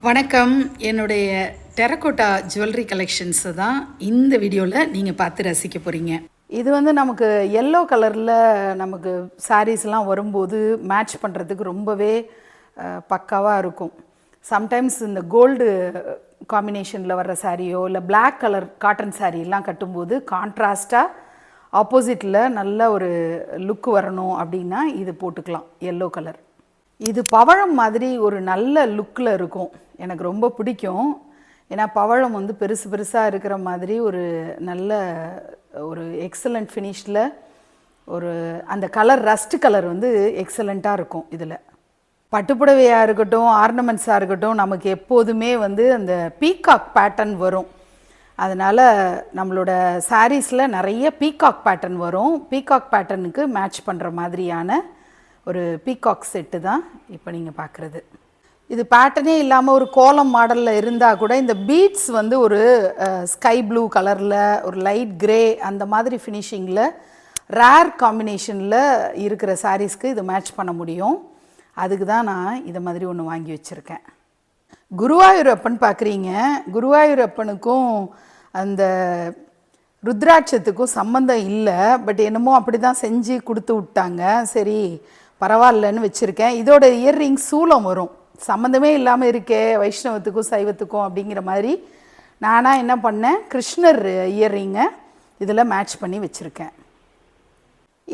வணக்கம். என்னுடைய terracotta jewellery கலெக்ஷன்ஸை தான் இந்த வீடியோவில் நீங்கள் பார்த்து ரசிக்க போகிறீங்க. இது நமக்கு எல்லோ கலரில் நமக்கு சாரீஸ்லாம் வரும்போது மேட்ச் பண்ணுறதுக்கு ரொம்பவே பக்காவாக இருக்கும். சம்டைம்ஸ் இந்த கோல்டு காம்பினேஷனில் வர்ற சாரியோ இல்லை பிளாக் கலர் காட்டன் சாரீலாம் கட்டும்போது கான்ட்ராஸ்டாக ஆப்போசிட்டில் நல்ல ஒரு லுக் வரணும் அப்படின்னா இது போட்டுக்கலாம். எல்லோ கலர் இது பவழம் மாதிரி ஒரு நல்ல லுக்கில் இருக்கும். எனக்கு ரொம்ப பிடிக்கும். ஏன்னா பவழம் பெருசு பெருசாக இருக்கிற மாதிரி ஒரு நல்ல ஒரு எக்ஸலண்ட் ஃபினிஷில் ஒரு அந்த கலர் ரஸ்ட் கலர் எக்ஸலண்ட்டாக இருக்கும். இதில் பட்டுப்புடவையாக இருக்கட்டும், ஆர்னமெண்ட்ஸாக இருக்கட்டும், நமக்கு எப்போதுமே அந்த பீகாக் பேட்டர்ன் வரும். அதனால் நம்மளோட சாரீஸில் நிறைய பீகாக் பேட்டர்ன் வரும். பீகாக் பேட்டர்னுக்கு மேட்ச் பண்ணுற மாதிரியான ஒரு பீகாக் செட்டு தான் இப்போ நீங்கள் பார்க்குறது. இது பேட்டர்னே இல்லாமல் ஒரு கோலம் மாடலில் இருந்தால் கூட இந்த பீட்ஸ் ஒரு ஸ்கை ப்ளூ கலரில் ஒரு லைட் கிரே அந்த மாதிரி ஃபினிஷிங்கில் ரேர் காம்பினேஷனில் இருக்கிற சாரீஸ்க்கு இது மேட்ச் பண்ண முடியும். அதுக்கு தான் நான் இதை மாதிரி ஒன்று வாங்கி வச்சுருக்கேன். குருவாயூரப்பன் பார்க்குறீங்க. குருவாயூரப்பனுக்கும் அந்த ருத்ராட்சத்துக்கும் சம்மந்தம் இல்லை. பட் என்னமோ அப்படி தான் செஞ்சு கொடுத்து விட்டாங்க. சரி பரவாயில்லன்னு வச்சுருக்கேன். இதோட இயர்ரிங் சூலம் வரும். சம்மந்தமே இல்லாமல் இருக்கே வைஷ்ணவத்துக்கும் சைவத்துக்கும் அப்படிங்கிற மாதிரி நானாக என்ன பண்ணேன், கிருஷ்ணர் இயர்ரிங்கை இதில் மேட்ச் பண்ணி வச்சுருக்கேன்.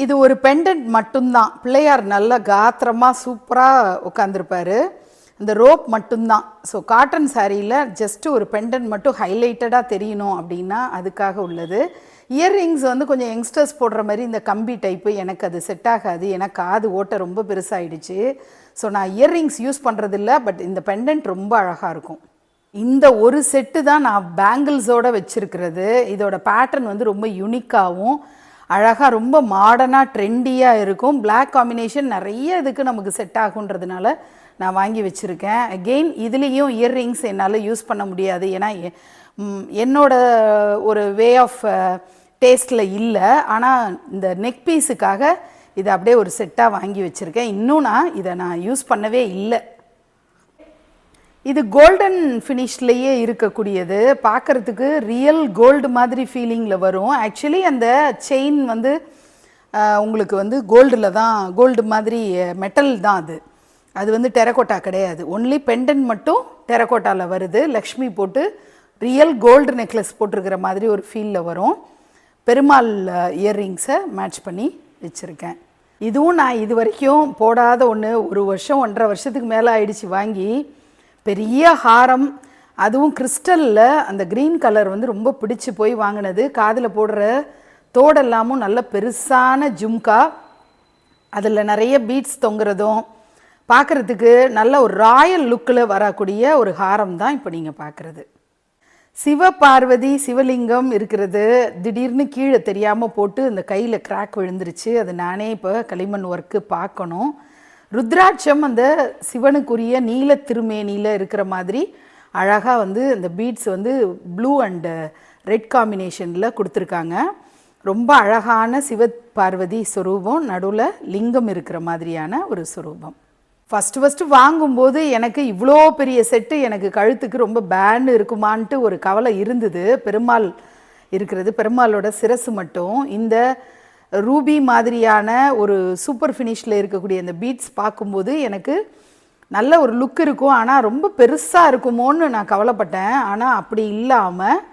இது ஒரு பெண்டன்ட் மட்டும்தான். பிள்ளையார் நல்ல காத்திரமாக சூப்பராக உட்காந்துருப்பார். இந்த ரோப் மட்டும்தான். ஸோ காட்டன் சாரியில் ஜஸ்ட்டு ஒரு பெண்டன்ட் மட்டும் ஹைலைட்டடாக தெரியணும் அப்படின்னா அதுக்காக உள்ளது. இயர்ரிங்ஸ் கொஞ்சம் யங்ஸ்டர்ஸ் போடுற மாதிரி இந்த கம்பி டைப்பு எனக்கு அது செட் ஆகாது. எனக்கு காது ஓட்டை ரொம்ப பெருசாகிடுச்சு. ஸோ நான் இயர்ரிங்ஸ் யூஸ் பண்ணுறதில்ல. பட் இந்த பெண்டன்ட் ரொம்ப அழகாக இருக்கும். இந்த ஒரு செட்டு தான் நான் பேங்கிள்ஸோடு வச்சுருக்கிறது. இதோட பேட்டர்ன் ரொம்ப யூனிக்காகவும் அழகாக ரொம்ப மாடர்னாக ட்ரெண்டியாக இருக்கும். பிளாக் காம்பினேஷன் நிறைய இதுக்கு நமக்கு செட் ஆகுன்றதுனால நான் வாங்கி வச்சுருக்கேன். அகெயின் இதுலேயும் இயர்ரிங்ஸ் என்னால் யூஸ் பண்ண முடியாது. ஏன்னா என்னோட ஒரு வே ஆஃப் டேஸ்ட்டில் இல்லை. ஆனால் இந்த நெக் பீஸுக்காக இதை அப்படியே ஒரு செட்டாக வாங்கி வச்சுருக்கேன். இன்னும் இதை நான் யூஸ் பண்ணவே இல்லை. இது கோல்டன் ஃபினிஷ்லேயே இருக்கக்கூடியது. பார்க்குறதுக்கு ரியல் கோல்டு மாதிரி ஃபீலிங்கில் வரும். ஆக்சுவலி அந்த செயின் உங்களுக்கு கோல்டில் தான், கோல்டு மாதிரி மெட்டல் தான் அது. அது டெரகோட்டா கிடையாது. ஒன்லி பெண்டன் மட்டும் டெரகோட்டாவில் வருது. லக்ஷ்மி போட்டு ரியல் கோல்டு நெக்லஸ் போட்டிருக்கிற மாதிரி ஒரு ஃபீலில் வரும். பெருமாள் இயர்ரிங்ஸை மேட்ச் பண்ணி வச்சுருக்கேன். இதுவும் நான் இது வரைக்கும் போடாத ஒன்று. ஒரு வருஷம் 1.5 வருஷத்துக்கு மேலே ஆயிடுச்சு வாங்கி. பெரிய ஹாரம், அதுவும் கிறிஸ்டலில் அந்த க்ரீன் கலர் ரொம்ப பிடிச்சி போய் வாங்கினது. காதில் போடுற தோடெல்லாமும் நல்ல பெருசான ஜும்கா, அதில் நிறைய பீட்ஸ் தொங்குறதும் பார்க்குறதுக்கு நல்ல ஒரு ராயல் லுக்கில் வரக்கூடிய ஒரு ஹாரம் தான் இப்போ நீங்கள் பார்க்குறது. சிவபார்வதி சிவலிங்கம் இருக்கிறது. திடீர்னு கீழே தெரியாமல் போட்டு இந்த கையில் கிராக் விழுந்துருச்சு. அது நானே இப்போ களிமண் ஒர்க்கு பார்க்கணும். ருத்ராட்சம் அந்த சிவனுக்குரிய நீல திருமேனியில் இருக்கிற மாதிரி அழகாக அந்த பீட்ஸ் ப்ளூ அண்டு ரெட் காம்பினேஷனில் கொடுத்துருக்காங்க. ரொம்ப அழகான சிவபார்வதி ஸ்வரூபம், நடுவில் லிங்கம் இருக்கிற மாதிரியான ஒரு ஸ்வரூபம். ஃபஸ்ட்டு வாங்கும்போது எனக்கு இவ்வளோ பெரிய செட்டு எனக்கு கழுத்துக்கு ரொம்ப பேண்டு இருக்குமான்ட்டு ஒரு கவலை இருந்தது. பெருமாள் இருக்கிறது, பெருமாளோட சிரசு மட்டும். இந்த ரூபி மாதிரியான ஒரு சூப்பர் ஃபினிஷில் இருக்கக்கூடிய இந்த பீட்ஸ் பார்க்கும்போது எனக்கு நல்ல ஒரு லுக் இருக்கும். ஆனால் ரொம்ப பெருசாக இருக்குமோன்னு நான் கவலைப்பட்டேன். ஆனால் அப்படி இல்லாமல்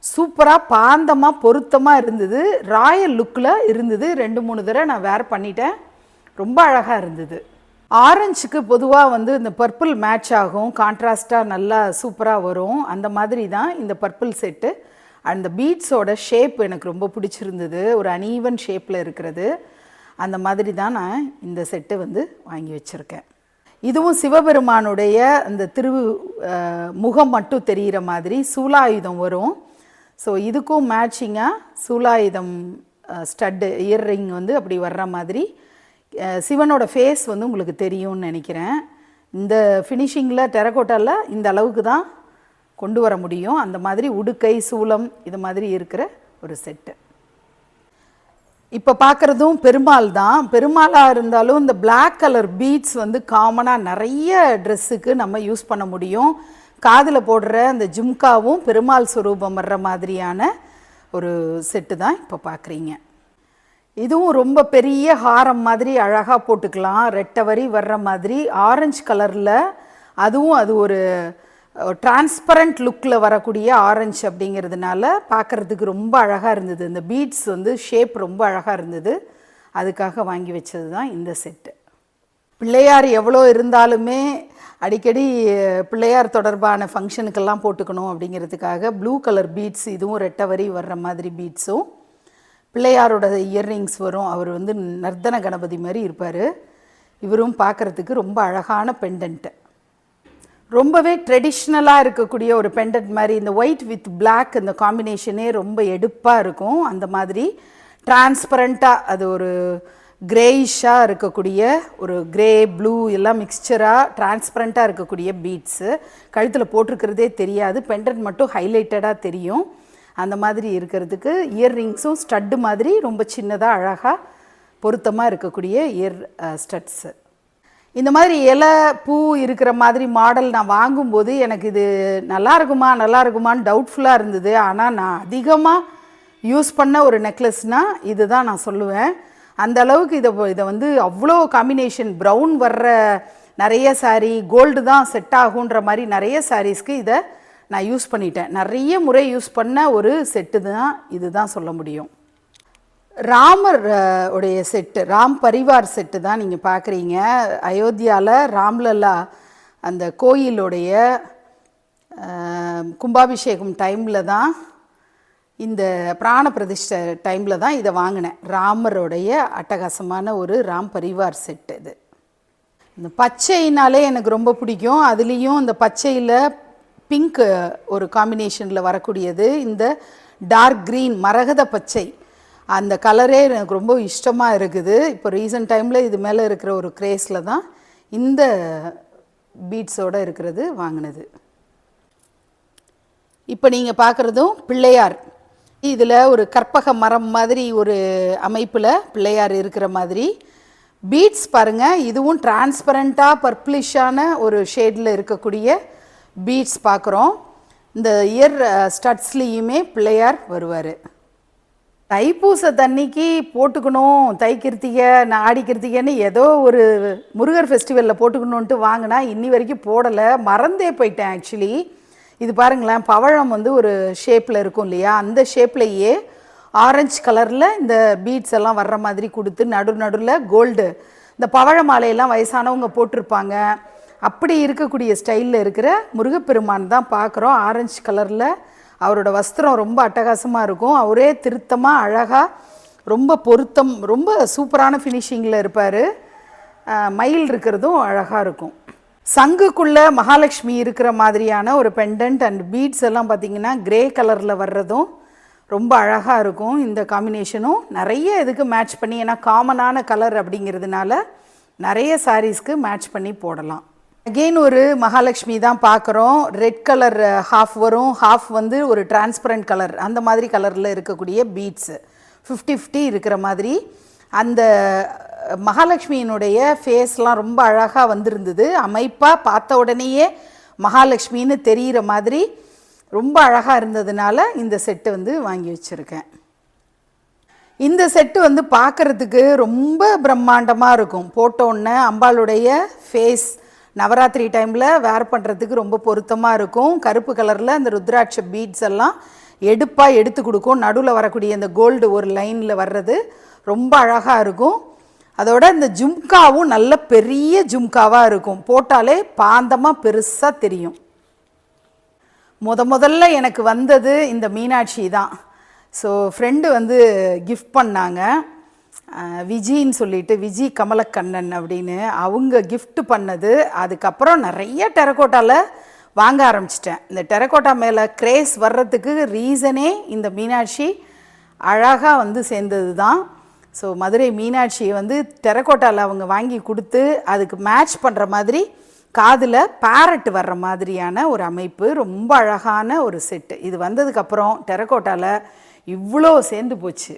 சூப்பராக பாந்தமாக பொருத்தமாக இருந்தது. ராயல் லுக்கில் இருந்தது. 2-3 தடவை நான் வேர் பண்ணிட்டேன். ரொம்ப அழகாக இருந்தது. ஆரஞ்சுக்கு பொதுவாக இந்த பர்பிள் மேட்ச் ஆகும். கான்ட்ராஸ்டாக நல்லா சூப்பராக வரும். அந்த மாதிரி தான் இந்த பர்பிள் செட்டு. அந்த பீட்ஸோட ஷேப் எனக்கு ரொம்ப பிடிச்சிருந்தது. ஒரு அன்ஈவன் ஷேப்பில் இருக்கிறது. அந்த மாதிரி தான் நான் இந்த செட்டு வாங்கி வச்சுருக்கேன். இதுவும் சிவபெருமானுடைய அந்த முகம் மட்டும் தெரிகிற மாதிரி சூலாயுதம் வரும். ஸோ இதுக்கும் மேட்சிங்காக சூலாயுதம் ஸ்டட்டு இயர்ரிங் அப்படி வர்ற மாதிரி சிவனோட ஃபேஸ் உங்களுக்கு தெரியும்னு நினைக்கிறேன். இந்த ஃபினிஷிங்கில் டெரகோட்டாவில் இந்த அளவுக்கு தான் கொண்டு வர முடியும். அந்த மாதிரி உடுக்கை சூலம் இது மாதிரி இருக்கிற ஒரு செட்டு. இப்போ பார்க்குறதும் பெருமாள் தான். பெருமாளாக இருந்தாலும் இந்த Black கலர் பீட்ஸ் வந்து காமனாக நிறைய ட்ரெஸ்ஸுக்கு நம்ம யூஸ் பண்ண முடியும். காதில் போடுற அந்த ஜும்காவும் பெருமாள் சுரூபம் வர்ற மாதிரியான ஒரு செட்டு தான் இப்போ பார்க்குறீங்க. இதுவும் ரொம்ப பெரிய ஹாரம் மாதிரி அழகாக போட்டுக்கலாம். ரெட்டை வரி வர்ற மாதிரி ஆரஞ்சு கலரில், அதுவும் அது ஒரு டிரான்ஸ்பரண்ட் லுக்கில் வரக்கூடிய ஆரஞ்சு அப்படிங்கிறதுனால பார்க்குறதுக்கு ரொம்ப அழகாக இருந்தது. இந்த பீட்ஸ் வந்து ஷேப் ரொம்ப அழகாக இருந்தது. அதுக்காக வாங்கி வச்சது தான் இந்த செட்டு. பிள்ளையார் எவ்வளோ இருந்தாலுமே அடிக்கடி பிள்ளையார் தொடர்பான ஃபங்க்ஷனுக்கெல்லாம் போட்டுக்கணும் அப்படிங்கிறதுக்காக ப்ளூ கலர் பீட்ஸ், இதுவும் ரெட்டை வரி வர்ற மாதிரி பீட்ஸும், பிள்ளையாரோட இயர்ரிங்ஸ் வரும். அவர் வந்து நர்த்தன கணபதி மாதிரி இருப்பார். இவரும் பார்க்குறதுக்கு ரொம்ப அழகான பெண்டன்ட்டு, ரொம்பவே ட்ரெடிஷ்னலாக இருக்கக்கூடிய ஒரு பெண்டன்ட் மாதிரி. இந்த ஒயிட் வித் பிளாக் இந்த காம்பினேஷனே ரொம்ப எடுப்பாக இருக்கும். அந்த மாதிரி டிரான்ஸ்பரண்ட்டாக அது ஒரு கிரேயிஷாக இருக்கக்கூடிய ஒரு கிரே ப்ளூ எல்லாம் மிக்சராக டிரான்ஸ்பரண்ட்டாக இருக்கக்கூடிய பீட்ஸு. கழுத்தில் போட்டிருக்கிறதே தெரியாது, பெண்டன்ட் மட்டும் ஹைலைட்டடாக தெரியும். அந்த மாதிரி இருக்கிறதுக்கு இயர்ரிங்ஸும் ஸ்டட்டு மாதிரி ரொம்ப சின்னதாக அழகாக பொருத்தமாக இருக்கக்கூடிய இயர் ஸ்டட்ஸு. இந்த மாதிரி இலை பூ இருக்கிற மாதிரி மாடல் நான் வாங்கும்போது எனக்கு இது நல்லா இருக்குமான்னு டவுட்ஃபுல்லாக இருந்தது. ஆனால் நான் அதிகமாக யூஸ் பண்ண ஒரு நெக்லஸ்னால் இது தான் நான் சொல்லுவேன். அந்த அளவுக்கு இதை வந்து அவ்வளோ காம்பினேஷன், ப்ரௌன் வர்ற நிறைய சாரீ, கோல்டு தான் செட் ஆகுன்ற மாதிரி நிறைய சாரீஸ்க்கு இதை நான் யூஸ் பண்ணிட்டேன். நிறைய முறை யூஸ் பண்ண ஒரு செட்டு தான் இது தான் சொல்ல முடியும். ராமர் உடைய செட்டு, ராம் பரிவார் செட்டு தான் நீங்கள் பார்க்குறீங்க. அயோத்தியாவில் ராம்லல்லா அந்த கோயிலுடைய கும்பாபிஷேகம் டைமில் தான், இந்த பிராண பிரதிஷ்டை டைமில் தான் இதை வாங்கினேன். ராமருடைய அட்டகாசமான ஒரு ராம் பரிவார் செட்டு இது. இந்த பச்சைனாலே எனக்கு ரொம்ப பிடிக்கும். அதுலேயும் இந்த பச்சையில் பிங்க் ஒரு காம்பினேஷனில் வரக்கூடியது, இந்த டார்க் க்ரீன் மரகத பச்சை, அந்த கலரே எனக்கு ரொம்ப இஷ்டமாக இருக்குது. இப்போ ரீசன்ட் டைமில் இது மேலே இருக்கிற ஒரு கிரேஸில் தான் இந்த பீட்ஸோடு இருக்கிறது வாங்கினது. இப்போ நீங்கள் பார்க்குறதும் பிள்ளையார். இதில் ஒரு கற்பக மரம் மாதிரி ஒரு அமைப்பில் பிள்ளையார் இருக்கிற மாதிரி பீட்ஸ் பாருங்கள். இதுவும் டிரான்ஸ்பரண்ட்டாக பர்ப்ளிஷான ஒரு ஷேடில் இருக்கக்கூடிய பீட்ஸ் பார்க்குறோம். இந்த இயர் ஸ்டட்ஸ்லேயுமே பிள்ளையார் வருவார். தைப்பூசத்தன்னைக்கு போட்டுக்கணும், தை கிருத்திகை ஆடி கிருத்திகைன்னு ஏதோ ஒரு முருகர் ஃபெஸ்டிவலில் போட்டுக்கணுன்ட்டு வாங்கினா இன்னி வரைக்கும் போடலை, மறந்தே போயிட்டேன் ஆக்சுவலி. இது பாருங்களேன், பவழம் வந்து ஒரு ஷேப்பில் இருக்கும் இல்லையா, அந்த ஷேப்லேயே ஆரஞ்சு கலரில் இந்த பீட்ஸ் எல்லாம் வர்ற மாதிரி கொடுத்து நடுவில் கோல்டு, இந்த பவழ மாலையெல்லாம் வயசானவங்க போட்டிருப்பாங்க. அப்படி இருக்கக்கூடிய ஸ்டைலில் இருக்கிற முருகப்பெருமான் தான் பார்க்குறோம். ஆரஞ்சு கலரில் அவரோட வஸ்திரம் ரொம்ப அட்டகாசமாக இருக்கும். அவரே திருத்தமாக அழகாக ரொம்ப பொருத்தம், ரொம்ப சூப்பரான ஃபினிஷிங்கில் இருப்பார். மயில் இருக்கிறதும் அழகாக இருக்கும். சங்குக்குள்ளே மகாலட்சுமி இருக்கிற மாதிரியான ஒரு பெண்டன்ட் அண்ட் பீட்ஸ் எல்லாம் பார்த்திங்கன்னா கிரே கலரில் வர்றதும் ரொம்ப அழகாக இருக்கும். இந்த காம்பினேஷனும் நிறைய இதுக்கு மேட்ச் பண்ணி, ஏன்னா காமனான கலர் அப்படிங்கிறதுனால நிறைய சாரீஸ்க்கு மேட்ச் பண்ணி போடலாம். அகெயின் ஒரு மகாலட்சுமி தான் பார்க்குறோம். ரெட் கலர் ஹாஃப் வரும், ஹாஃப் வந்து ஒரு டிரான்ஸ்பரண்ட் கலர், அந்த மாதிரி கலரில் இருக்கக்கூடிய பீட்ஸு 50-50 இருக்கிற மாதிரி. அந்த மகாலட்சுமியினுடைய ஃபேஸ்லாம் ரொம்ப அழகாக வந்திருந்தது. அமைப்பாக பார்த்த உடனேயே மகாலட்சுமின்னு தெரிகிற மாதிரி ரொம்ப அழகாக இருந்ததுனால இந்த செட்டு வந்து வாங்கி வச்சுருக்கேன். இந்த செட்டு வந்து பார்க்குறதுக்கு ரொம்ப பிரம்மாண்டமாக இருக்கும். போட்டோன்னே அம்பாளுடைய ஃபேஸ் நவராத்திரி டைமில் வேர் பண்ணுறதுக்கு ரொம்ப பொருத்தமாக இருக்கும். கருப்பு கலரில் அந்த ருத்ராட்ச பீட்ஸ் எல்லாம் எடுப்பாக எடுத்து கொடுக்கும். நடுவில் வரக்கூடிய அந்த கோல்டு ஒரு லைனில் வர்றது ரொம்ப அழகாக இருக்கும். அதோட இந்த ஜும்காவும் நல்ல பெரிய ஜும்காவாக இருக்கும். போட்டாலே பாந்தமாக பெருசாக தெரியும். முதல்ல எனக்கு வந்தது இந்த மீனாட்சி தான். ஸோ ஃப்ரெண்டு வந்து கிஃப்ட் பண்ணாங்க, விஜின்னு சொல்லிட்டு, விஜி கமலக்கண்ணன் அப்படின்னு அவங்க கிஃப்ட் பண்ணது. அதுக்கப்புறம் நிறைய டெரக்கோட்டாவில் வாங்க ஆரம்பிச்சிட்டேன். இந்த டெரக்கோட்டா மேலே கிரேஸ் வர்றதுக்கு ரீசனே இந்த மீனாட்சி அழகாக வந்து சேர்ந்தது தான். ஸோ மதுரை மீனாட்சியை வந்து டெரக்கோட்டாவில் அவங்க வாங்கி கொடுத்து அதுக்கு மேட்ச் பண்ணுற மாதிரி காதில் பேரட் வர்ற மாதிரியான ஒரு அமைப்பு, ரொம்ப அழகான ஒரு செட்டு. இது வந்ததுக்கப்புறம் டெரக்கோட்டாவில் இவ்வளோ சேர்ந்து போச்சு.